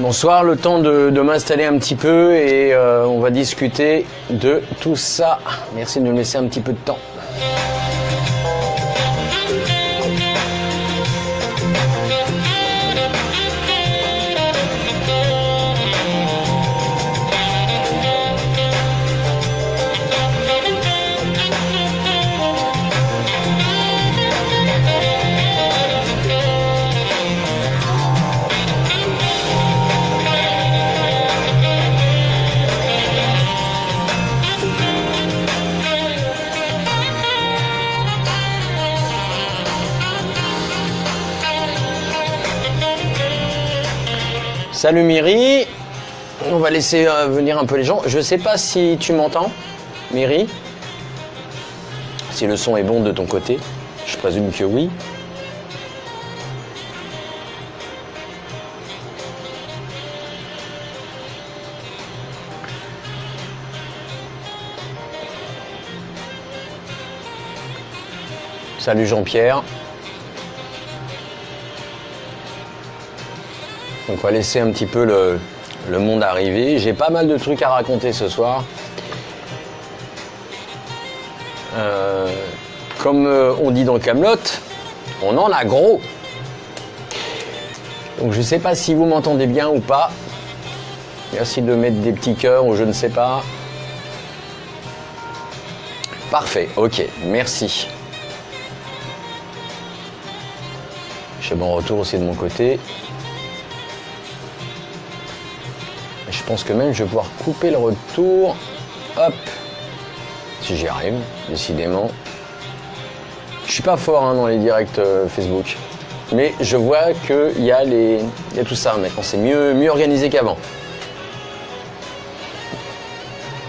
Bonsoir, le temps de m'installer un petit peu et on va discuter de tout ça. Merci de nous laisser un petit peu de temps. Salut Myri, on va laisser venir un peu les gens. Je sais pas si tu m'entends, Myri. Si le son est bon de ton côté, je présume que oui. Salut Jean-Pierre. Donc on va laisser un petit peu le monde arriver. J'ai pas mal de trucs à raconter ce soir. Comme on dit dans Camelot, on en a gros. Donc je sais pas si vous m'entendez bien ou pas. Merci de mettre des petits cœurs ou je ne sais pas. Parfait, ok, merci. J'ai bon retour aussi de mon côté. Je pense que même je vais pouvoir couper le retour. Hop. Si j'y arrive, décidément. Je suis pas fort dans les directs Facebook. Mais je vois qu'il y a tout ça maintenant. C'est mieux organisé qu'avant.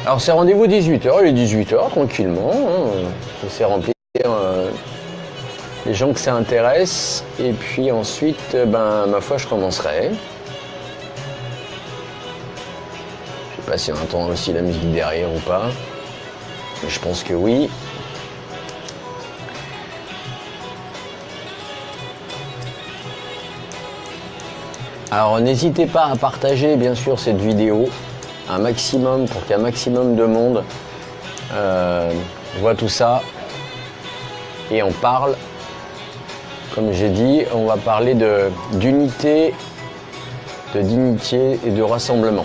Alors c'est rendez-vous 18h. Il est 18h tranquillement. J'essaie de remplir les gens que ça intéresse. Et puis ensuite, ma foi, je commencerai. Je sais pas si on entend aussi la musique derrière ou pas. Mais je pense que oui. Alors n'hésitez pas à partager bien sûr cette vidéo un maximum pour qu'un maximum de monde voit tout ça et on parle. Comme j'ai dit, on va parler d'unité, de dignité et de rassemblement.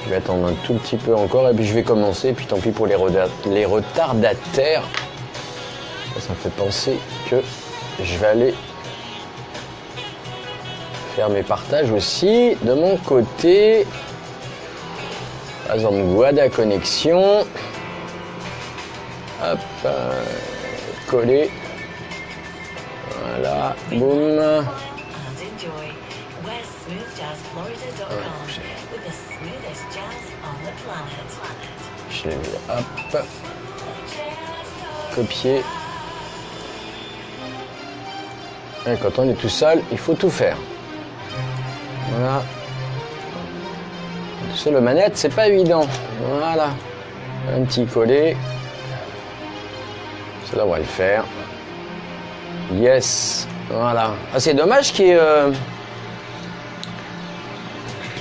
Je vais attendre un tout petit peu encore et puis je vais commencer. Et puis tant pis pour les retardataires. Ça me fait penser que je vais aller faire mes partages aussi de mon côté. Par exemple, Guada Connexion. Hop, coller. Voilà, boum. Je l'ai mis là, hop. Copier. Et quand on est tout seul, il faut tout faire. Voilà. Tout seul, le manette, c'est pas évident. Voilà. Un petit coller. Cela, on va le faire. Yes. Voilà. Ah, c'est dommage qu'il n'y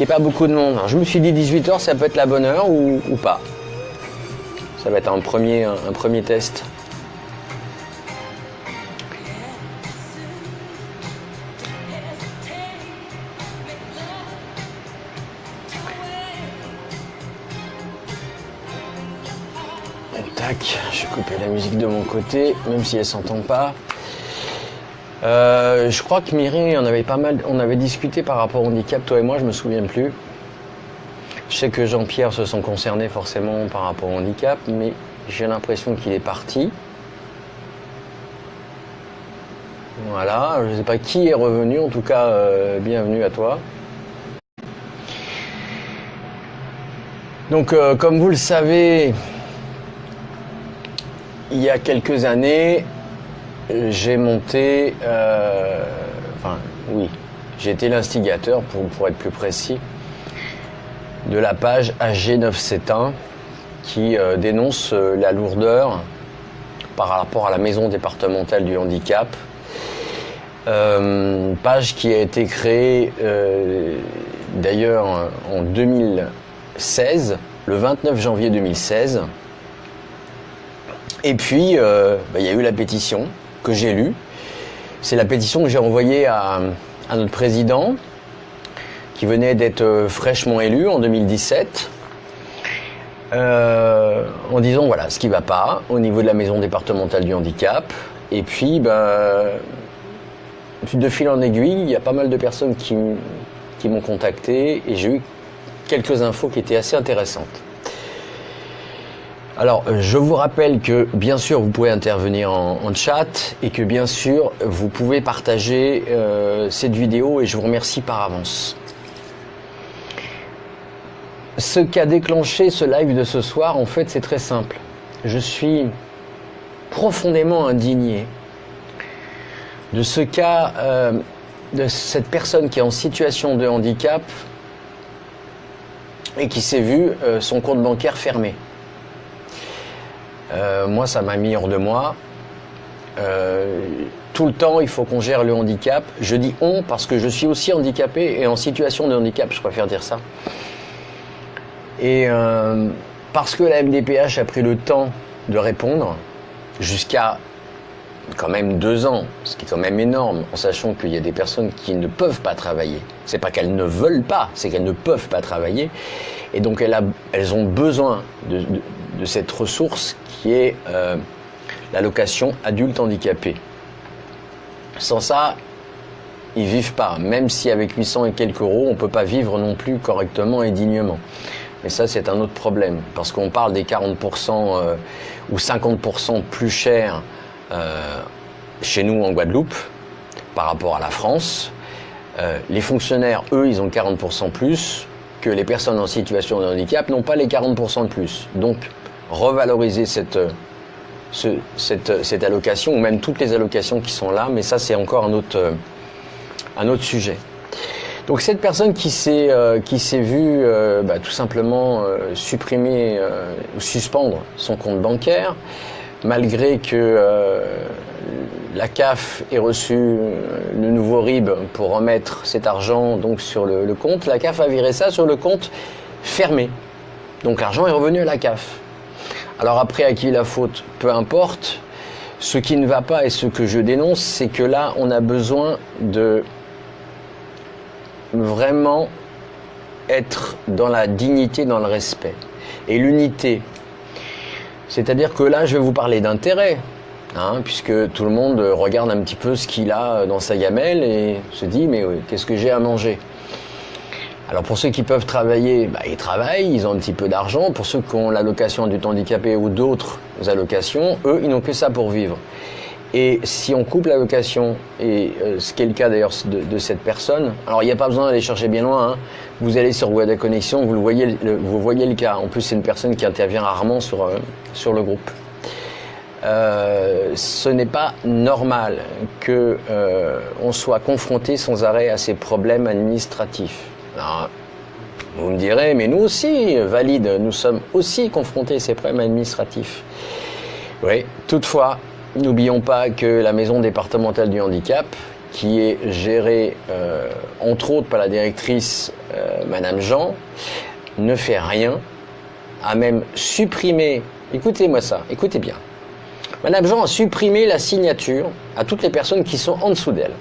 ait pas beaucoup de monde. Alors, je me suis dit 18h, ça peut être la bonne heure ou pas. Ça va être un premier test. Tac, je vais couper la musique de mon côté, même si elle s'entend pas. Je crois que Myri, on avait discuté par rapport au handicap, toi et moi, je me souviens plus. Je sais que Jean-Pierre se sent concerné forcément par rapport au handicap, mais j'ai l'impression qu'il est parti. Voilà, je ne sais pas qui est revenu, en tout cas, bienvenue à toi. Donc, comme vous le savez, il y a quelques années, j'ai monté, j'ai été l'instigateur, pour être plus précis, de la page AG971 qui dénonce la lourdeur par rapport à la maison départementale du handicap Page qui a été créée d'ailleurs en 2016, le 29 janvier 2016. Et puis, il y a eu la pétition que j'ai lue. C'est la pétition que j'ai envoyée à notre président, qui venait d'être fraîchement élu en 2017, en disant voilà ce qui ne va pas au niveau de la maison départementale du handicap. Et puis, de fil en aiguille, il y a pas mal de personnes qui m'ont contacté et j'ai eu quelques infos qui étaient assez intéressantes. Alors, je vous rappelle que, bien sûr, vous pouvez intervenir en chat et que, bien sûr, vous pouvez partager cette vidéo et je vous remercie par avance. Ce qui a déclenché ce live de ce soir, en fait, c'est très simple. Je suis profondément indigné de ce cas, de cette personne qui est en situation de handicap et qui s'est vu son compte bancaire fermé. Moi, ça m'a mis hors de moi. Tout le temps, il faut qu'on gère le handicap. Je dis on parce que je suis aussi handicapé et en situation de handicap, je préfère dire ça. Et parce que la MDPH a pris le temps de répondre, jusqu'à quand même 2 ans, ce qui est quand même énorme, en sachant qu'il y a des personnes qui ne peuvent pas travailler. C'est pas qu'elles ne veulent pas, c'est qu'elles ne peuvent pas travailler. Et donc elles ont besoin de cette ressource qui est l'allocation adulte handicapé. Sans ça, ils vivent pas. Même si avec 800 et quelques euros, on peut pas vivre non plus correctement et dignement. Mais ça, c'est un autre problème. Parce qu'on parle des 40% ou 50% plus cher chez nous en Guadeloupe par rapport à la France. Les fonctionnaires, eux, ils ont 40% plus que les personnes en situation de handicap n'ont pas les 40% de plus. Donc, revaloriser cette allocation, ou même toutes les allocations qui sont là, mais ça, c'est encore un autre sujet. Donc, cette personne qui s'est vue tout simplement supprimer ou suspendre son compte bancaire, malgré que la CAF ait reçu le nouveau RIB pour remettre cet argent donc sur le compte, la CAF a viré ça sur le compte fermé. Donc l'argent est revenu à la CAF. Alors après, à qui la faute? Peu importe. Ce qui ne va pas et ce que je dénonce, c'est que là, on a besoin de vraiment être dans la dignité, dans le respect. Et l'unité. C'est-à-dire que là, je vais vous parler d'intérêt, puisque tout le monde regarde un petit peu ce qu'il a dans sa gamelle et se dit, mais qu'est-ce que j'ai à manger? Alors pour ceux qui peuvent travailler, ils travaillent, ils ont un petit peu d'argent. Pour ceux qui ont l'allocation adulte handicapé ou d'autres allocations, eux, ils n'ont que ça pour vivre. Et si on coupe l'allocation, et ce qui est le cas d'ailleurs de cette personne, alors il n'y a pas besoin d'aller chercher bien loin, vous allez sur Guada Connexion, vous voyez le cas. En plus, c'est une personne qui intervient rarement sur le groupe. Ce n'est pas normal que on soit confronté sans arrêt à ces problèmes administratifs. Alors, vous me direz, mais nous aussi, valides, nous sommes aussi confrontés à ces problèmes administratifs. Oui, toutefois, n'oublions pas que la maison départementale du handicap, qui est gérée entre autres par la directrice Madame Jean, ne fait rien, a même supprimé, écoutez-moi ça, écoutez bien, Madame Jean a supprimé la signature à toutes les personnes qui sont en dessous d'elle.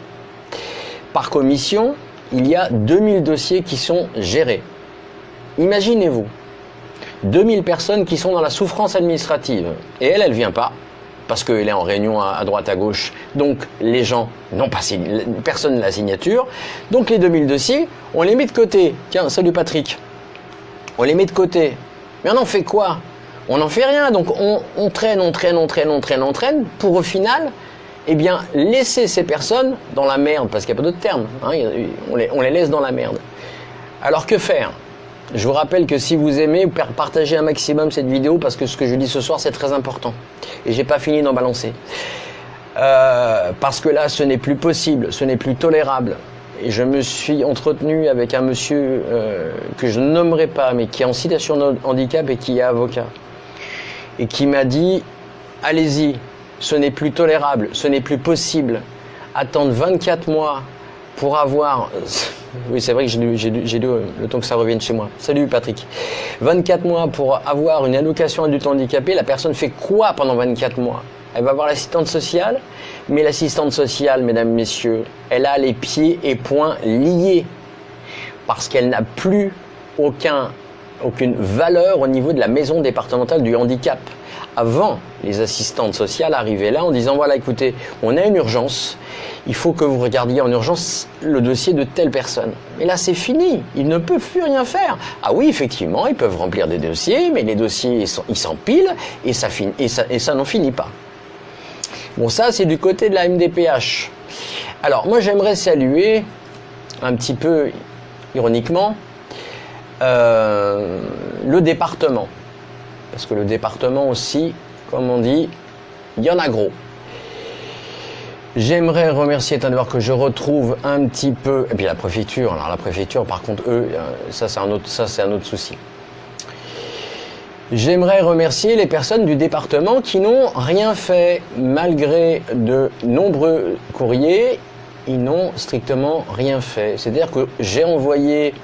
Par commission, il y a 2000 dossiers qui sont gérés. Imaginez-vous, 2000 personnes qui sont dans la souffrance administrative. Et elle ne vient pas, parce qu'elle est en réunion à droite, à gauche. Donc, les gens n'ont pas signé, personne n'a la signature. Donc, les 2000 dossiers, on les met de côté. Tiens, salut Patrick. On les met de côté. Mais on en fait quoi? On n'en fait rien. Donc, on traîne, pour au final, laisser ces personnes dans la merde, parce qu'il n'y a pas d'autre terme. On les laisse dans la merde. Alors, que faire? Je vous rappelle que si vous aimez, partagez un maximum cette vidéo parce que ce que je dis ce soir, c'est très important. Et j'ai pas fini d'en balancer. Parce que là, ce n'est plus possible, ce n'est plus tolérable. Et je me suis entretenu avec un monsieur que je ne nommerai pas, mais qui est en situation de handicap et qui est avocat. Et qui m'a dit, allez-y, ce n'est plus tolérable, ce n'est plus possible. attendre 24 mois pour avoir... Oui, c'est vrai que j'ai lu le temps que ça revienne chez moi. Salut Patrick. 24 mois pour avoir une allocation adulte handicapé, la personne fait quoi pendant 24 mois? Elle va voir l'assistante sociale, mais l'assistante sociale, mesdames, messieurs, elle a les pieds et poings liés parce qu'elle n'a plus aucune valeur au niveau de la maison départementale du handicap. Avant, les assistantes sociales arrivaient là en disant, voilà, écoutez, on a une urgence, il faut que vous regardiez en urgence le dossier de telle personne. Mais là, c'est fini, ils ne peuvent plus rien faire. Ah oui, effectivement, ils peuvent remplir des dossiers, mais les dossiers, ils s'empilent et ça n'en finit pas. Bon, ça, c'est du côté de la MDPH. Alors, moi, j'aimerais saluer, un petit peu ironiquement, le département. Parce que le département aussi, comme on dit, il y en a gros. J'aimerais remercier, attendez voir que je retrouve un petit peu, et puis la préfecture. Alors la préfecture, par contre, eux, ça c'est un autre souci. J'aimerais remercier les personnes du département qui n'ont rien fait. Malgré de nombreux courriers, ils n'ont strictement rien fait. C'est-à-dire que j'ai envoyé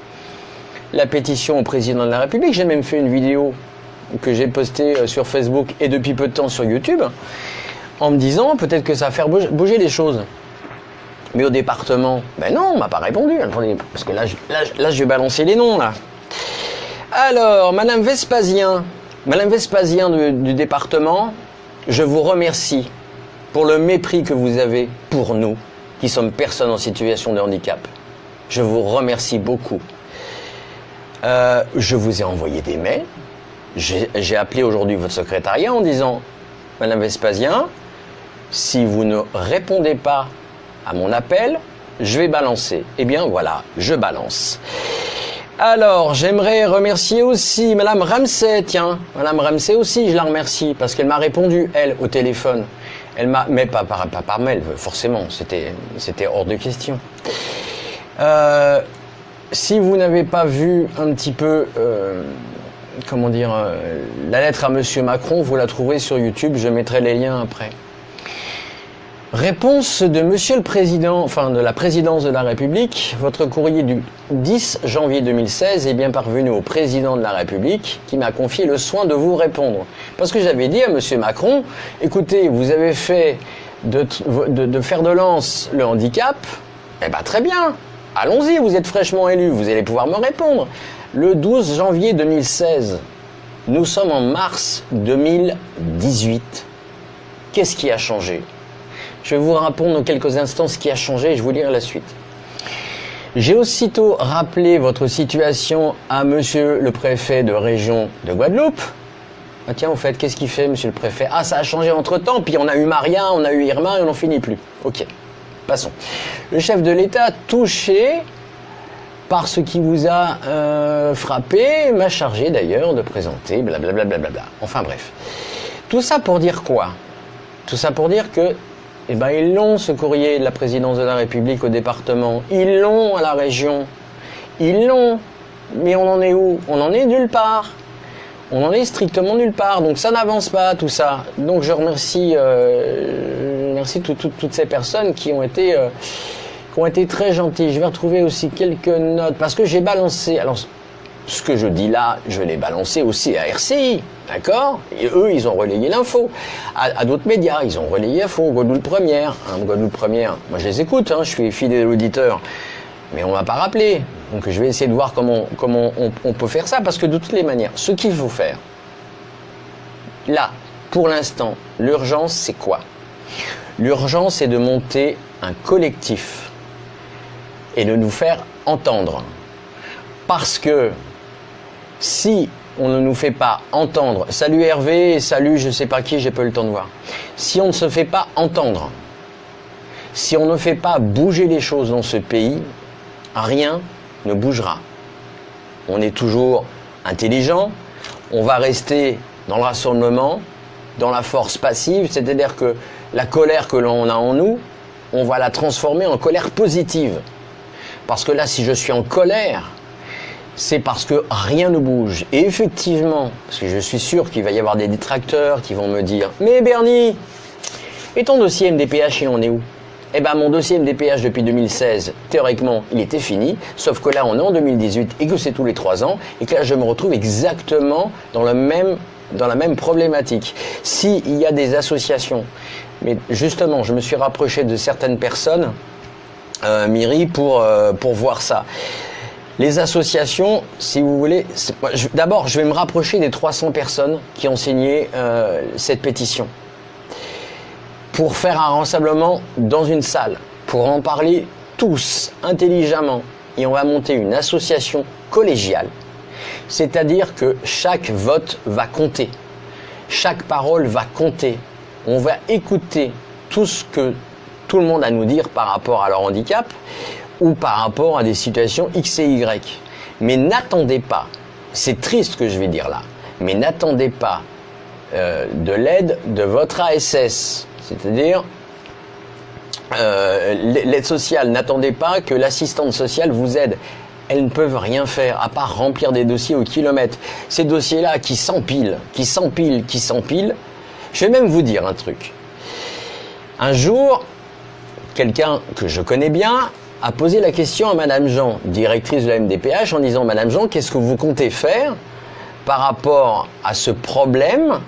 la pétition au président de la République, j'ai même fait une vidéo que j'ai postée sur Facebook et depuis peu de temps sur YouTube, en me disant peut-être que ça va faire bouger les choses. Mais au département, ben non, on m'a pas répondu. Attendez, parce que là, je vais balancer les noms, là. Alors, Madame Vespasien du département, je vous remercie pour le mépris que vous avez pour nous, qui sommes personnes en situation de handicap. Je vous remercie beaucoup. Je vous ai envoyé des mails. J'ai appelé aujourd'hui votre secrétariat en disant, Madame Vespasien, si vous ne répondez pas à mon appel, je vais balancer. Eh bien voilà, je balance. Alors, j'aimerais remercier aussi Madame Ramsey, tiens, Madame Ramsey aussi, je la remercie, parce qu'elle m'a répondu, elle, au téléphone. Elle m'a, mais pas par mail, forcément, c'était hors de question. Si vous n'avez pas vu un petit peu, comment dire, la lettre à Monsieur Macron, vous la trouverez sur YouTube, je mettrai les liens après. Réponse de Monsieur le Président, enfin de la Présidence de la République. Votre courrier du 10 janvier 2016 est bien parvenu au Président de la République qui m'a confié le soin de vous répondre. Parce que j'avais dit à Monsieur Macron, écoutez, vous avez fait de fer de lance le handicap, eh ben très bien, allons-y, vous êtes fraîchement élu, vous allez pouvoir me répondre. Le 12 janvier 2016, nous sommes en mars 2018. Qu'est-ce qui a changé ? Je vais vous répondre dans quelques instants ce qui a changé et je vous dirai la suite. J'ai aussitôt rappelé votre situation à Monsieur le préfet de région de Guadeloupe. Ah tiens, au fait, qu'est-ce qu'il fait, Monsieur le préfet? Ah, ça a changé entre-temps, puis on a eu Maria, on a eu Irma et on n'en finit plus. Ok, passons. Le chef de l'État, touché par ce qui vous a frappé, m'a chargé d'ailleurs de présenter blablabla. Enfin bref. Tout ça pour dire quoi? Tout ça pour dire que eh ben, ils l'ont, ce courrier de la présidence de la République au département. Ils l'ont à la région. Ils l'ont. Mais on en est où? On en est nulle part. On en est strictement nulle part. Donc ça n'avance pas, tout ça. Donc je remercie, toutes ces personnes qui ont été très gentilles. Je vais retrouver aussi quelques notes. Parce que j'ai balancé... Alors, ce que je dis là, je l'ai balancé aussi à RCI, d'accord? Et eux, ils ont relayé l'info. À d'autres médias, ils ont relayé l'info. Guadeloupe Première, Guadeloupe Première. Moi, je les écoute, je suis fidèle auditeur. Mais on m'a pas rappelé. Donc, je vais essayer de voir comment on peut faire ça. Parce que de toutes les manières, ce qu'il faut faire, là, pour l'instant, l'urgence, c'est quoi? L'urgence, c'est de monter un collectif et de nous faire entendre. Parce que si on ne nous fait pas entendre, salut Hervé, salut je sais pas qui, j'ai pas eu le temps de voir. Si on ne se fait pas entendre, si on ne fait pas bouger les choses dans ce pays, rien ne bougera. On est toujours intelligent, on va rester dans le rassemblement, dans la force passive, c'est-à-dire que la colère que l'on a en nous, on va la transformer en colère positive. Parce que là, si je suis en colère, c'est parce que rien ne bouge. Et effectivement, parce que je suis sûr qu'il va y avoir des détracteurs qui vont me dire « Mais Bernie, et ton dossier MDPH, il en est où ?» Eh ben, mon dossier MDPH depuis 2016, théoriquement, il était fini, sauf que là, on est en 2018 et que c'est tous les 3 ans, et que là, je me retrouve exactement dans la même problématique. S'il y a des associations, mais justement, je me suis rapproché de certaines personnes, Myri, pour voir ça. Les associations, si vous voulez, d'abord, je vais me rapprocher des 300 personnes qui ont signé cette pétition, pour faire un rassemblement dans une salle, pour en parler tous intelligemment. Et on va monter une association collégiale. C'est-à-dire que chaque vote va compter. Chaque parole va compter. On va écouter tout ce que tout le monde a à nous dire par rapport à leur handicap ou par rapport à des situations X et Y. Mais n'attendez pas, c'est triste ce que je vais dire là, mais n'attendez pas de l'aide de votre ASS. C'est-à-dire, l'aide sociale, n'attendez pas que l'assistante sociale vous aide. Elles ne peuvent rien faire à part remplir des dossiers au kilomètre. Ces dossiers-là qui s'empilent, qui s'empilent, qui s'empilent. Je vais même vous dire un truc. Un jour, quelqu'un que je connais bien a posé la question à Madame Jean, directrice de la MDPH, en disant « Madame Jean, qu'est-ce que vous comptez faire par rapport à ce problème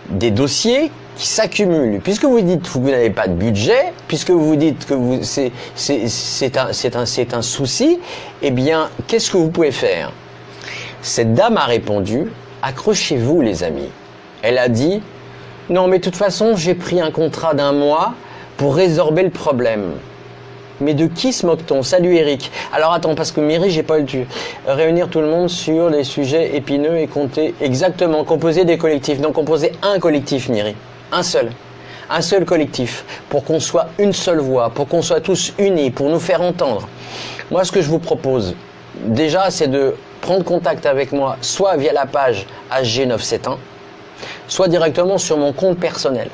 des dossiers qui s'accumulent, puisque vous dites que vous n'avez pas de budget, puisque vous dites que c'est un souci, eh bien, qu'est-ce que vous pouvez faire ?» Cette dame a répondu « Accrochez-vous les amis ». Elle a dit « Non, mais de toute façon, j'ai pris un contrat d'1 mois pour résorber le problème ». Mais de qui se moque-t-on? Salut Eric. Alors attends, parce que Myri, j'ai pas eu le temps. Réunir tout le monde sur les sujets épineux et compter exactement, composer des collectifs. Donc composer un collectif, Myri. Un seul collectif, pour qu'on soit une seule voix, pour qu'on soit tous unis, pour nous faire entendre. Moi, ce que je vous propose, déjà, c'est de prendre contact avec moi, soit via la page HG971, soit directement sur mon compte personnel.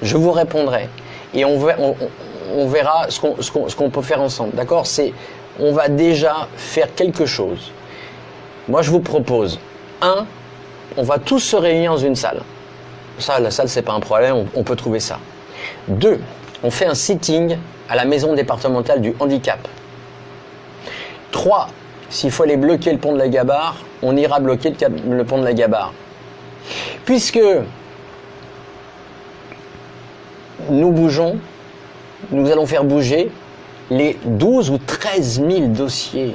Je vous répondrai et on verra ce qu'on peut faire ensemble. D'accord? On va déjà faire quelque chose. Moi, je vous propose, on va tous se réunir dans une salle. Ça, la salle, c'est pas un problème, on peut trouver ça. 2, on fait un sitting à la maison départementale du handicap. 3, s'il faut aller bloquer le pont de la Gabarre, on ira bloquer le pont de la Gabarre. Puisque nous bougeons, nous allons faire bouger les 12 ou 13 000 dossiers.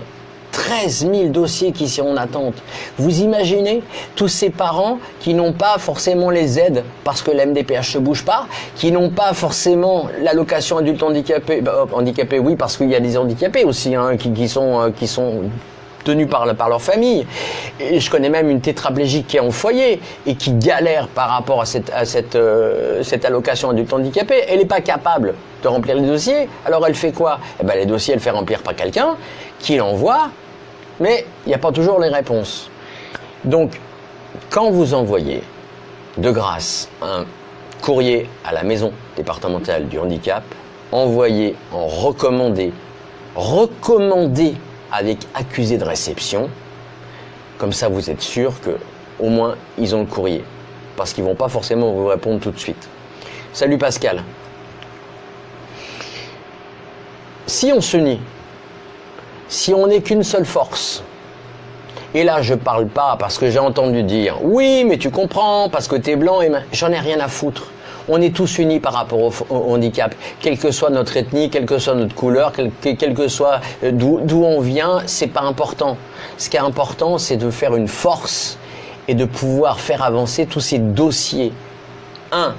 13 000 dossiers qui sont en attente. Vous imaginez tous ces parents qui n'ont pas forcément les aides parce que la MDPH ne bouge pas, qui n'ont pas forcément l'allocation adulte handicapé, handicapé oui parce qu'il y a des handicapés aussi hein, qui sont tenus par leur famille. Et je connais même une tétraplégique qui est en foyer et qui galère par rapport à cette allocation adulte handicapé. Elle n'est pas capable de remplir les dossiers. Alors elle fait quoi? Eh ben, les dossiers, elle fait remplir par quelqu'un qui l'envoie, mais il n'y a pas toujours les réponses. Donc, quand vous envoyez de grâce un courrier à la maison départementale du handicap, envoyez en recommandé avec accusé de réception, comme ça vous êtes sûr que au moins ils ont le courrier, parce qu'ils vont pas forcément vous répondre tout de suite. Salut Pascal. Si on s'unit, si on n'est qu'une seule force, et là je parle pas parce que j'ai entendu dire oui mais tu comprends parce que t'es blanc et j'en ai rien à foutre. On est tous unis par rapport au handicap, quelle que soit notre ethnie, quelle que soit notre couleur, quel que soit d'où on vient, c'est pas important. Ce qui est important, c'est de faire une force et de pouvoir faire avancer tous ces dossiers. 1,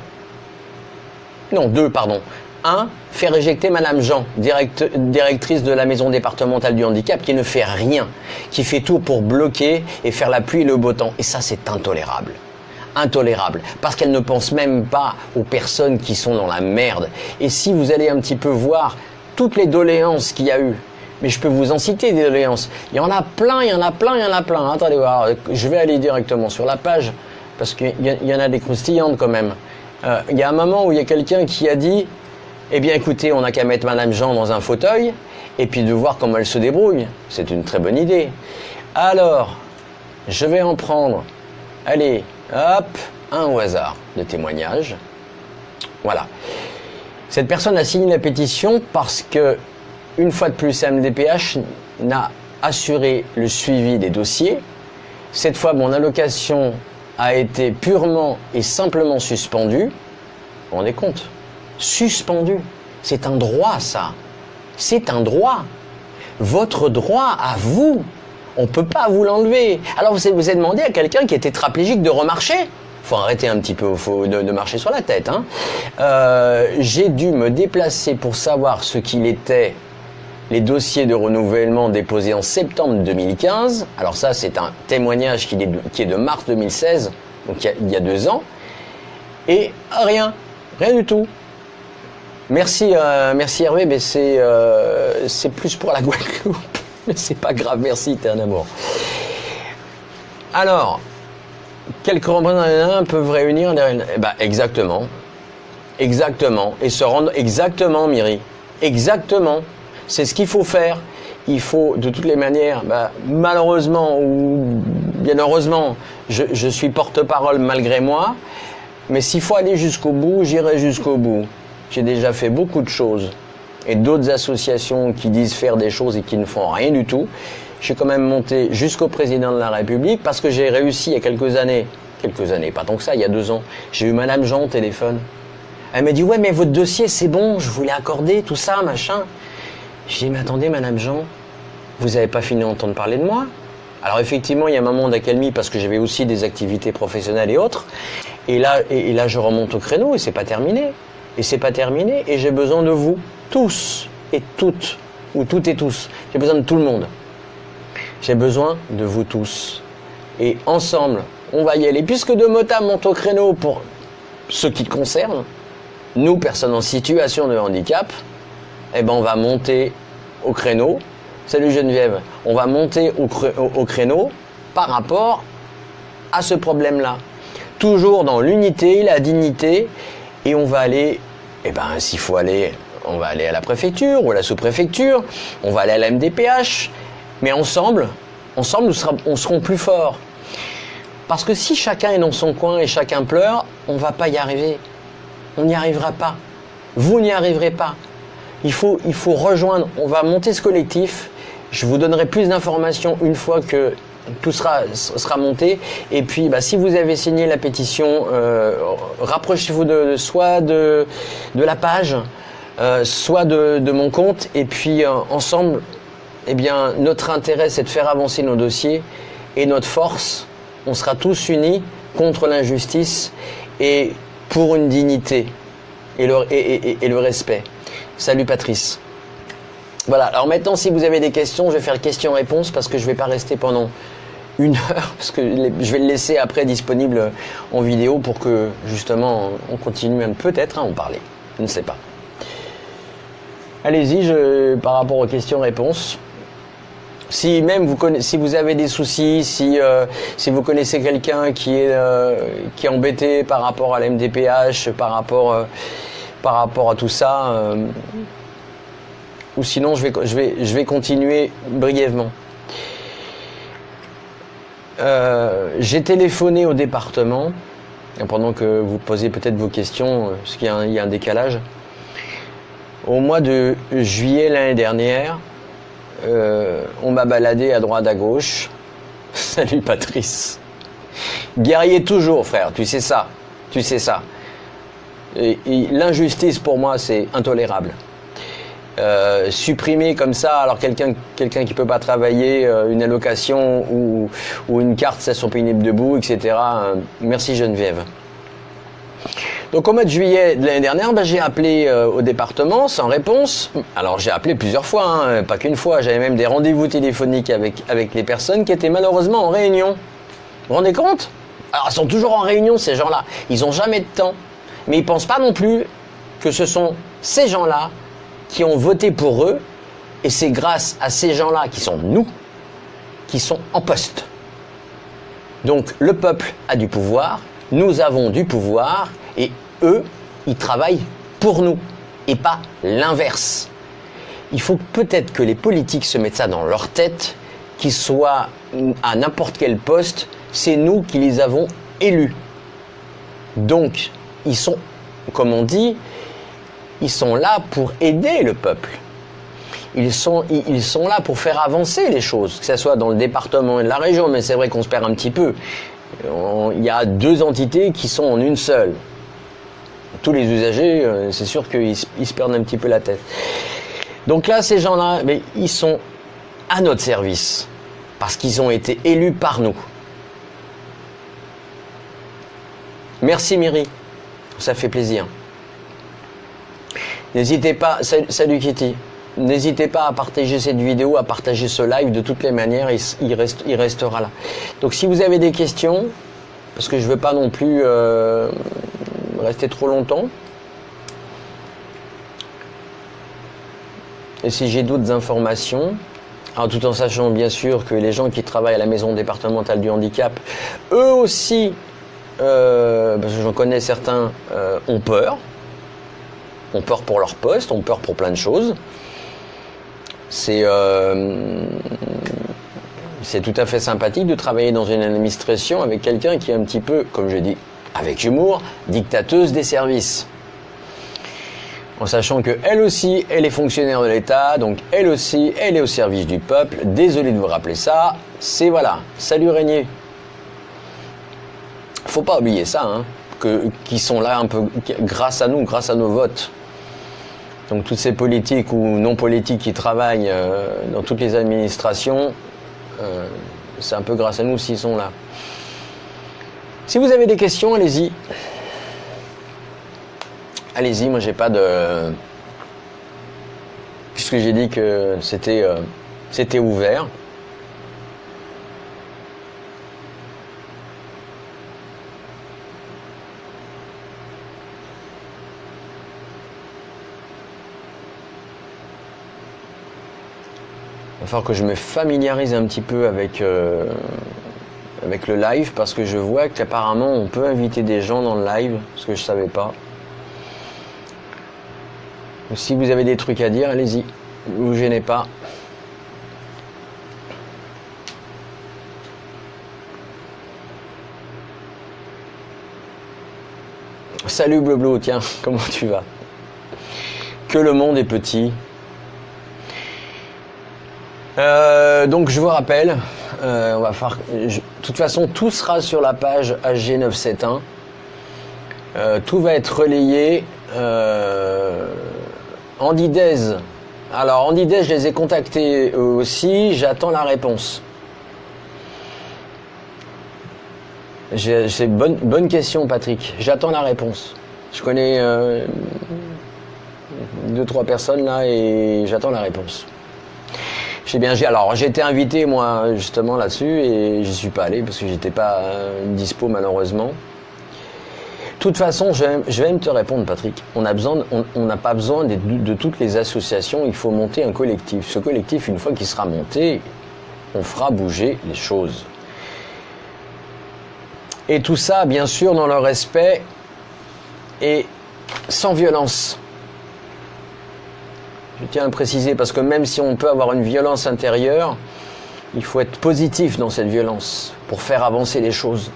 faire éjecter Madame Jean, directrice de la maison départementale du handicap, qui ne fait rien, qui fait tout pour bloquer et faire la pluie et le beau temps. Et ça, c'est intolérable. Intolérable, parce qu'elle ne pense même pas aux personnes qui sont dans la merde. Et si vous allez un petit peu voir toutes les doléances qu'il y a eu, mais je peux vous en citer des doléances, il y en a plein. Attendez voir, je vais aller directement sur la page, parce qu'il y en a des croustillantes quand même. Il y a un moment où il y a quelqu'un qui a dit eh bien écoutez, on n'a qu'à mettre Madame Jean dans un fauteuil et puis de voir comment elle se débrouille. C'est une très bonne idée. Alors, je vais en prendre, allez, hop, un au hasard de témoignage. Voilà. Cette personne a signé la pétition parce que, une fois de plus, la MDPH n'a assuré le suivi des dossiers. Cette fois, mon allocation a été purement et simplement suspendue. Vous vous rendez compte? Suspendue. C'est un droit, ça. C'est un droit. Votre droit à vous. On ne peut pas vous l'enlever. Alors vous avez demandé à quelqu'un qui est tétraplégique de remarcher. Il faut arrêter un petit peu de marcher sur la tête. Hein. J'ai dû me déplacer pour savoir ce qu'il était, les dossiers de renouvellement déposés en septembre 2015. Alors ça, c'est un témoignage qui est de mars 2016, donc il y a 2 ans. Et rien du tout. Merci Hervé, mais c'est plus pour la Guadeloupe. Mais c'est pas grave, merci, t'es un amour. Alors, quelques représentants peuvent réunir exactement. Exactement. Et se rendre exactement, Myri. Exactement. C'est ce qu'il faut faire. Il faut, de toutes les manières, malheureusement ou bien heureusement, je suis porte-parole malgré moi. Mais s'il faut aller jusqu'au bout, j'irai jusqu'au bout. J'ai déjà fait beaucoup de choses. Et d'autres associations qui disent faire des choses et qui ne font rien du tout. J'ai quand même monté jusqu'au président de la République parce que j'ai réussi il y a quelques années, pas tant que ça, il y a 2 ans, j'ai eu Madame Jean au téléphone. Elle m'a dit, ouais, mais votre dossier, c'est bon, je voulais accorder tout ça, machin. J'ai dit, mais attendez, Madame Jean, vous n'avez pas fini d'entendre parler de moi? Alors effectivement, il y a un moment d'accalmie parce que j'avais aussi des activités professionnelles et autres. Et là, je remonte au créneau et c'est pas terminé. Et c'est pas terminé et j'ai besoin de vous, tous et toutes, ou toutes et tous. J'ai besoin de tout le monde. J'ai besoin de vous tous. Et ensemble, on va y aller. Puisque Demota monte au créneau pour ce qui concerne, nous, personnes en situation de handicap, on va monter au créneau. Salut Geneviève. On va monter au créneau par rapport à ce problème-là. Toujours dans l'unité, la dignité, et on va aller, s'il faut aller, on va aller à la préfecture ou à la sous-préfecture, on va aller à la MDPH, mais ensemble, nous serons plus forts. Parce que si chacun est dans son coin et chacun pleure, on ne va pas y arriver. On n'y arrivera pas. Vous n'y arriverez pas. Il faut rejoindre, on va monter ce collectif. Je vous donnerai plus d'informations une fois que tout sera monté. Et puis, si vous avez signé la pétition, rapprochez-vous soit de la page, soit de mon compte. Et puis, ensemble, notre intérêt, c'est de faire avancer nos dossiers. Et notre force, on sera tous unis contre l'injustice et pour une dignité et le respect. Salut Patrice. Voilà, alors maintenant, si vous avez des questions, je vais faire questions-réponses parce que je ne vais pas rester pendant 1 heure, parce que je vais le laisser après disponible en vidéo pour que, justement, on continue peut-être à en parler. Je ne sais pas. Allez-y, par rapport aux questions-réponses. Si vous avez des soucis, si vous connaissez quelqu'un qui est embêté par rapport à la MDPH, par rapport à tout ça, ou sinon je vais continuer brièvement. J'ai téléphoné au département, pendant que vous posez peut-être vos questions, parce qu'il y a un décalage. Au mois de juillet l'année dernière, on m'a baladé à droite à gauche. Salut Patrice. Guerrier toujours, frère, tu sais ça. Et l'injustice pour moi, c'est intolérable. Supprimer comme ça, alors quelqu'un qui peut pas travailler, une allocation ou une carte, ça sont pénibles debout, etc. Merci Geneviève. Donc au mois de juillet de l'année dernière, j'ai appelé au département sans réponse. Alors j'ai appelé plusieurs fois, pas qu'une fois. J'avais même des rendez-vous téléphoniques avec les personnes qui étaient malheureusement en réunion. Vous vous rendez compte? Alors ils sont toujours en réunion ces gens-là. Ils n'ont jamais de temps. Mais ils ne pensent pas non plus que ce sont ces gens-là qui ont voté pour eux. Et c'est grâce à ces gens-là qui sont nous, qui sont en poste. Donc le peuple a du pouvoir, nous avons du pouvoir. Et eux, ils travaillent pour nous et pas l'inverse. Il faut peut-être que les politiques se mettent ça dans leur tête, qu'ils soient à n'importe quel poste, c'est nous qui les avons élus. Donc, ils sont, comme on dit, ils sont là pour aider le peuple. Ils sont là pour faire avancer les choses, que ce soit dans le département et la région, mais c'est vrai qu'on se perd un petit peu. Il y a 2 entités qui sont en une seule. Tous les usagers, c'est sûr qu'ils se perdent un petit peu la tête. Donc là, ces gens-là, mais ils sont à notre service, parce qu'ils ont été élus par nous. Merci Myri, ça fait plaisir. N'hésitez pas, salut Kitty, n'hésitez pas à partager cette vidéo, à partager ce live, de toutes les manières, il restera là. Donc si vous avez des questions, parce que je ne veux pas non plus rester trop longtemps, et si j'ai d'autres informations, alors tout en sachant bien sûr que les gens qui travaillent à la maison départementale du handicap, eux aussi, parce que j'en connais certains, ont peur pour leur poste, ont peur pour plein de choses. C'est tout à fait sympathique de travailler dans une administration avec quelqu'un qui est un petit peu, comme je dis avec humour, dictateuse des services. En sachant qu'elle aussi, elle est fonctionnaire de l'État, donc elle aussi, elle est au service du peuple. Désolé de vous rappeler ça, c'est voilà. Salut Régnier. Faut pas oublier ça, hein, qui sont là un peu grâce à nous, grâce à nos votes. Donc toutes ces politiques ou non politiques qui travaillent dans toutes les administrations, c'est un peu grâce à nous s'ils sont là. Si vous avez des questions, allez-y. Allez-y, moi j'ai pas de... Puisque j'ai dit que c'était ouvert. Il va falloir que je me familiarise un petit peu avec le live, parce que je vois qu'apparemment on peut inviter des gens dans le live, ce que je savais pas. Donc, si vous avez des trucs à dire, allez-y, ne vous gênez pas. Salut Bleu, tiens, comment tu vas? Que le monde est petit. Donc je vous rappelle, on va faire, de toute façon tout sera sur la page HG971, tout va être relayé. Andy-Dez, alors Andy-Dez, je les ai contactés eux aussi, j'attends la réponse. C'est bonne question Patrick, j'attends la réponse. Je connais 2-3 personnes là et j'attends la réponse. Alors j'ai été invité moi justement là-dessus et j'y suis pas allé parce que j'étais pas dispo malheureusement. De toute façon, je vais même te répondre Patrick. On n'a pas besoin de toutes les associations, il faut monter un collectif. Ce collectif, une fois qu'il sera monté, on fera bouger les choses. Et tout ça, bien sûr, dans le respect et sans violence. Je tiens à le préciser parce que même si on peut avoir une violence intérieure, il faut être positif dans cette violence pour faire avancer les choses.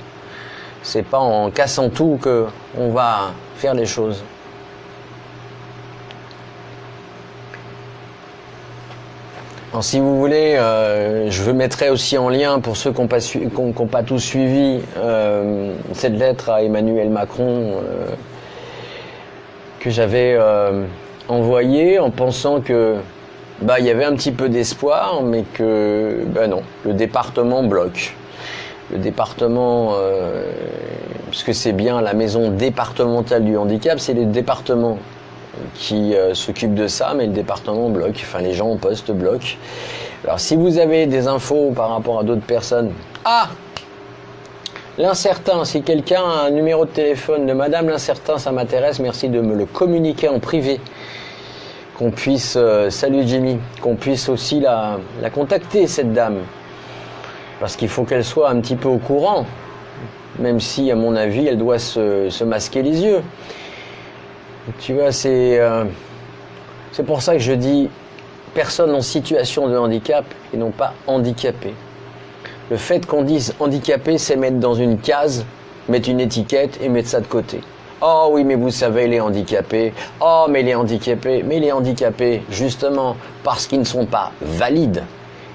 C'est pas en cassant tout que on va faire les choses. Alors, si vous voulez, je mettrai aussi en lien pour ceux qui n'ont pas tous suivi cette lettre à Emmanuel Macron que j'avais envoyée en pensant que il y avait un petit peu d'espoir, mais que non, le département bloque. Le département, puisque c'est bien la maison départementale du handicap, c'est le département qui s'occupe de ça, mais le département bloque, enfin les gens en poste bloquent. Alors si vous avez des infos par rapport à d'autres personnes... Ah, l'incertain, si quelqu'un a un numéro de téléphone de Madame l'incertain, ça m'intéresse, merci de me le communiquer en privé. Qu'on puisse, salut Jimmy, qu'on puisse aussi la contacter cette dame. Parce qu'il faut qu'elle soit un petit peu au courant, même si, à mon avis, elle doit se masquer les yeux. Tu vois, c'est pour ça que je dis personne en situation de handicap et non pas handicapé. Le fait qu'on dise handicapé, c'est mettre dans une case, mettre une étiquette et mettre ça de côté. Oh oui, mais vous savez, les handicapés. Oh, mais les handicapés, justement, parce qu'ils ne sont pas valides,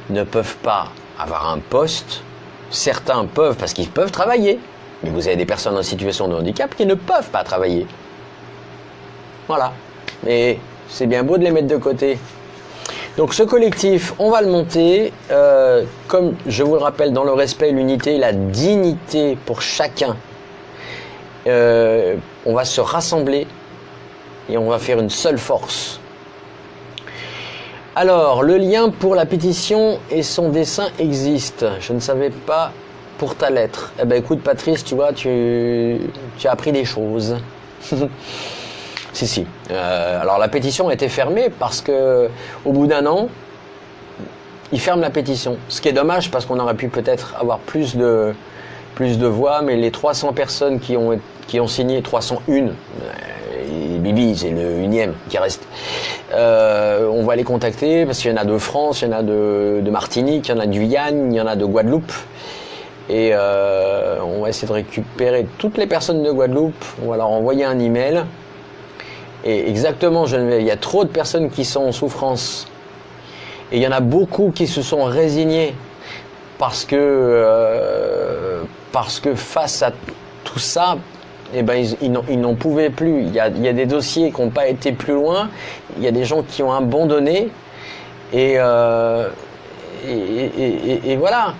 ne peuvent pas avoir un poste. Certains peuvent parce qu'ils peuvent travailler. Mais vous avez des personnes en situation de handicap qui ne peuvent pas travailler. Voilà. Mais c'est bien beau de les mettre de côté. Donc ce collectif, on va le monter, comme je vous le rappelle, dans le respect, l'unité, la dignité pour chacun. On va se rassembler et on va faire une seule force. Alors, le lien pour la pétition et son dessin existe. Je ne savais pas pour ta lettre. Eh ben écoute Patrice, tu vois, tu as appris des choses. Si. Alors la pétition a été fermée parce que au bout d'un an, ils ferment la pétition. Ce qui est dommage parce qu'on aurait pu peut-être avoir plus de voix, mais les 300 personnes qui ont signé, 301, Bibi, c'est le 1e qui reste. On va les contacter parce qu'il y en a de France, il y en a de Martinique, il y en a de Guyane, il y en a de Guadeloupe. Et on va essayer de récupérer toutes les personnes de Guadeloupe. On va leur envoyer un email. Et exactement, il y a trop de personnes qui sont en souffrance. Et il y en a beaucoup qui se sont résignés parce que face à tout ça, eh ben, ils n'en pouvaient plus. Il y a des dossiers qui n'ont pas été plus loin. Il y a des gens qui ont abandonné. Et voilà.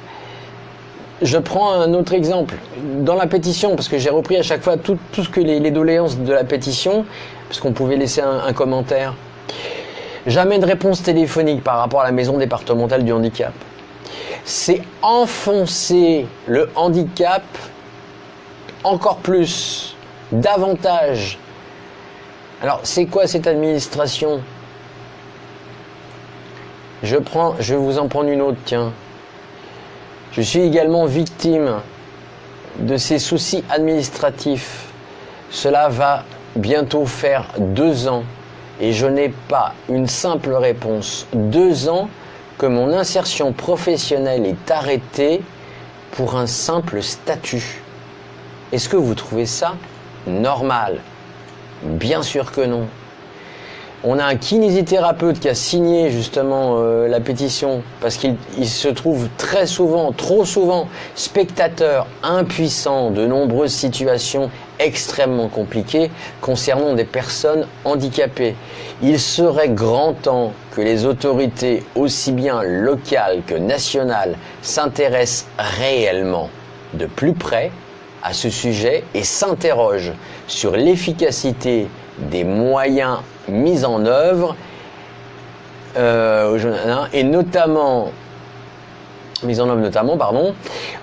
Je prends un autre exemple. Dans la pétition, parce que j'ai repris à chaque fois tout ce que les doléances de la pétition, parce qu'on pouvait laisser un commentaire. Jamais de réponse téléphonique par rapport à la maison départementale du handicap. C'est enfoncer le handicap encore plus, davantage. Alors, c'est quoi cette administration ? Je vais vous en prendre une autre, tiens. Je suis également victime de ces soucis administratifs. Cela va bientôt faire 2 ans et je n'ai pas une simple réponse. 2 ans que mon insertion professionnelle est arrêtée pour un simple statut. Est-ce que vous trouvez ça normal ? Bien sûr que non. On a un kinésithérapeute qui a signé justement la pétition parce qu'il se trouve très souvent, trop souvent, spectateur impuissant de nombreuses situations extrêmement compliquées concernant des personnes handicapées. Il serait grand temps que les autorités, aussi bien locales que nationales, s'intéressent réellement de plus près à ce sujet et s'interrogent sur l'efficacité des moyens mis en œuvre et notamment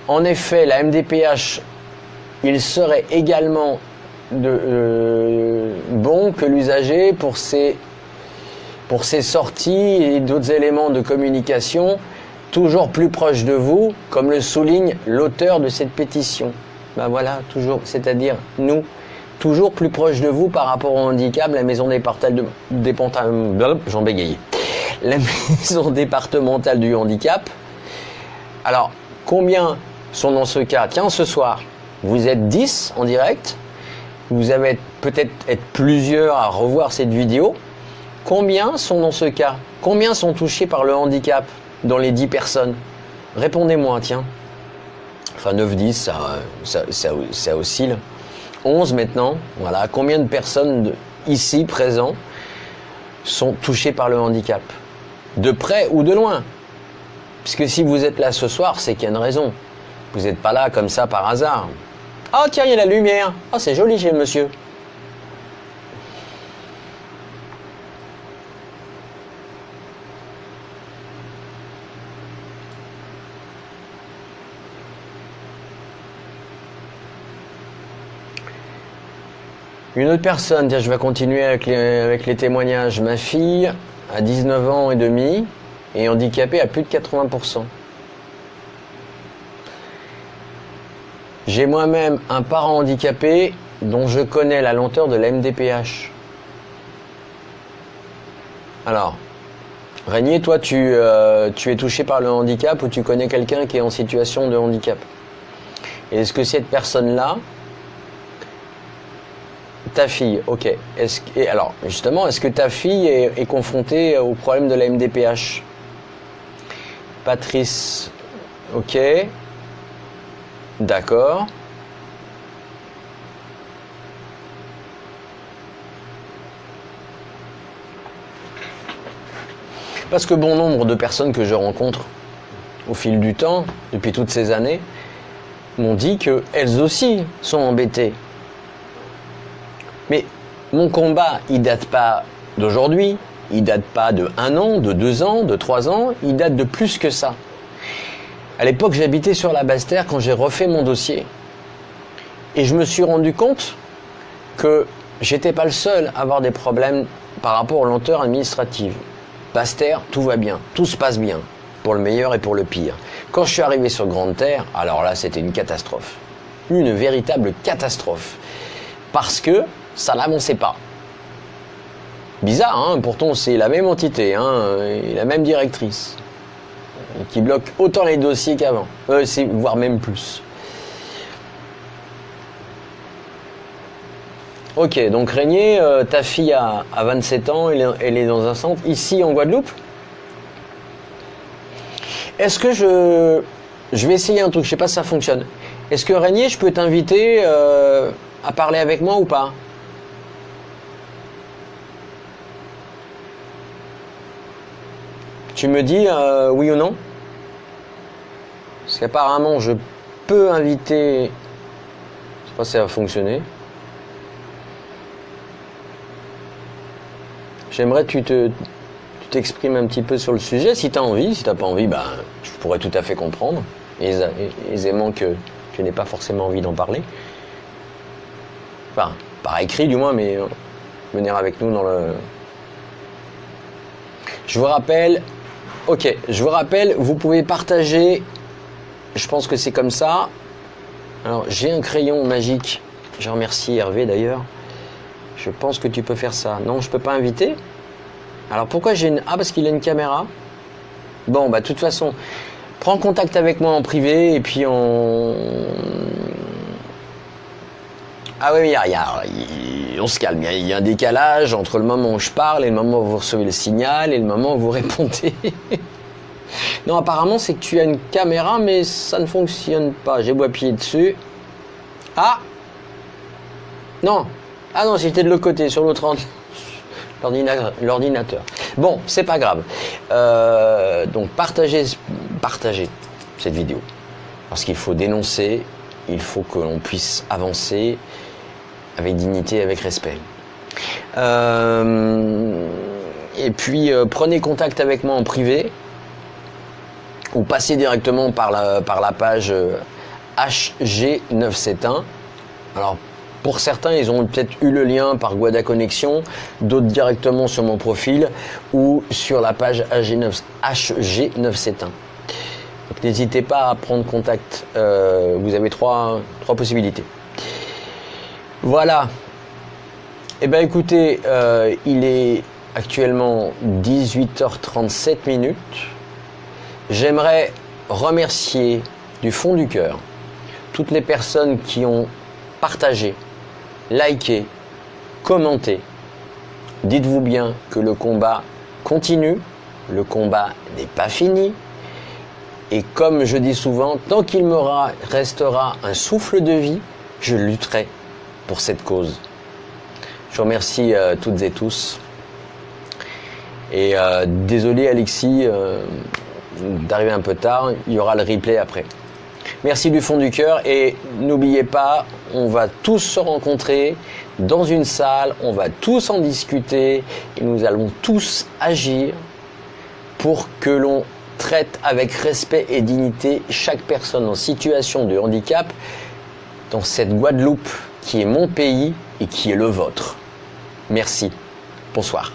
en effet la MDPH, il serait également bon que l'usager pour ses sorties et d'autres éléments de communication toujours plus proche de vous, comme le souligne l'auteur de cette pétition. Ben voilà, toujours, c'est-à-dire nous, toujours plus proche de vous par rapport au handicap, la maison départementale La maison départementale du handicap. Alors, combien sont dans ce cas ? Tiens, ce soir, vous êtes 10 en direct. Vous avez peut-être être plusieurs à revoir cette vidéo. Combien sont dans ce cas ? Combien sont touchés par le handicap dans les 10 personnes ? Répondez-moi, tiens. Enfin, 9-10, ça oscille. 11 maintenant, voilà. Combien de personnes ici présents sont touchées par le handicap ? De près ou de loin ? Puisque si vous êtes là ce soir, c'est qu'il y a une raison. Vous n'êtes pas là comme ça par hasard. Ah tiens, il y a la lumière. Ah, c'est joli chez le monsieur. Une autre personne, tiens, je vais continuer avec les témoignages. Ma fille a 19 ans et demi et handicapée à plus de 80%. J'ai moi-même un parent handicapé dont je connais la lenteur de la MDPH. Alors, Régnier, toi, tu es touché par le handicap ou tu connais quelqu'un qui est en situation de handicap ? Et est-ce que cette personne-là Ta fille, ok. Et alors, justement, est-ce que ta fille est confrontée au problème de la MDPH? Patrice, ok. D'accord. Parce que bon nombre de personnes que je rencontre au fil du temps, depuis toutes ces années, m'ont dit qu'elles aussi sont embêtées. Mais mon combat, il date pas d'aujourd'hui, il date pas de 1 an, de 2 ans, de 3 ans, il date de plus que ça. À l'époque, j'habitais sur la Basse-Terre quand j'ai refait mon dossier. Et je me suis rendu compte que j'étais pas le seul à avoir des problèmes par rapport aux lenteurs administratives. Basse-Terre, tout va bien, tout se passe bien, pour le meilleur et pour le pire. Quand je suis arrivé sur Grande Terre, alors là, c'était une catastrophe. Une véritable catastrophe. Parce que ça n'avançait pas. Bizarre, hein, pourtant c'est la même entité, hein, et la même directrice, qui bloque autant les dossiers qu'avant, voire même plus. Ok, donc Régnier, ta fille a 27 ans, elle est dans un centre, ici en Guadeloupe. Est-ce que je vais essayer un truc, je sais pas si ça fonctionne. Est-ce que Régnier, je peux t'inviter à parler avec moi ou pas? Tu me dis oui ou non? Parce qu'apparemment, je peux inviter... Je sais pas si ça va fonctionner. J'aimerais que tu t'exprimes un petit peu sur le sujet. Si tu as envie, si tu n'as pas envie, ben, je pourrais tout à fait comprendre. Aisément que tu n'aies pas forcément envie d'en parler. Enfin, par écrit du moins, mais venir avec nous dans le... Je vous rappelle... Ok, je vous rappelle, vous pouvez partager, je pense que c'est comme ça. Alors, j'ai un crayon magique, je remercie Hervé d'ailleurs. Je pense que tu peux faire ça. Non, je peux pas inviter. Alors, pourquoi j'ai une... Ah, parce qu'il a une caméra. Bon, bah, de toute façon, prends contact avec moi en privé et puis on... Ah oui, on se calme, il y a un décalage entre le moment où je parle et le moment où vous recevez le signal et le moment où vous répondez. Non, apparemment, c'est que tu as une caméra, mais ça ne fonctionne pas. J'ai beau appuyer dessus. Ah! Non! Ah non, c'était de l'autre côté, sur l'autre l'ordinateur. Bon, c'est pas grave. Donc, partagez cette vidéo. Parce qu'il faut dénoncer, il faut que l'on puisse avancer avec dignité, avec respect. Et puis, prenez contact avec moi en privé ou passez directement par la page HG971. Alors, pour certains, ils ont peut-être eu le lien par Guada Connexion, d'autres directement sur mon profil ou sur la page HG971. Donc, n'hésitez pas à prendre contact. Vous avez trois possibilités. Voilà. Eh bien, écoutez, il est actuellement 18h37 minutes. J'aimerais remercier du fond du cœur toutes les personnes qui ont partagé, liké, commenté. Dites-vous bien que le combat continue, le combat n'est pas fini. Et comme je dis souvent, tant qu'il me restera un souffle de vie, je lutterai pour cette cause. Je vous remercie toutes et tous. Et désolé Alexis d'arriver un peu tard, il y aura le replay après. Merci du fond du cœur et n'oubliez pas, on va tous se rencontrer dans une salle, on va tous en discuter et nous allons tous agir pour que l'on traite avec respect et dignité chaque personne en situation de handicap dans cette Guadeloupe qui est mon pays et qui est le vôtre. Merci. Bonsoir.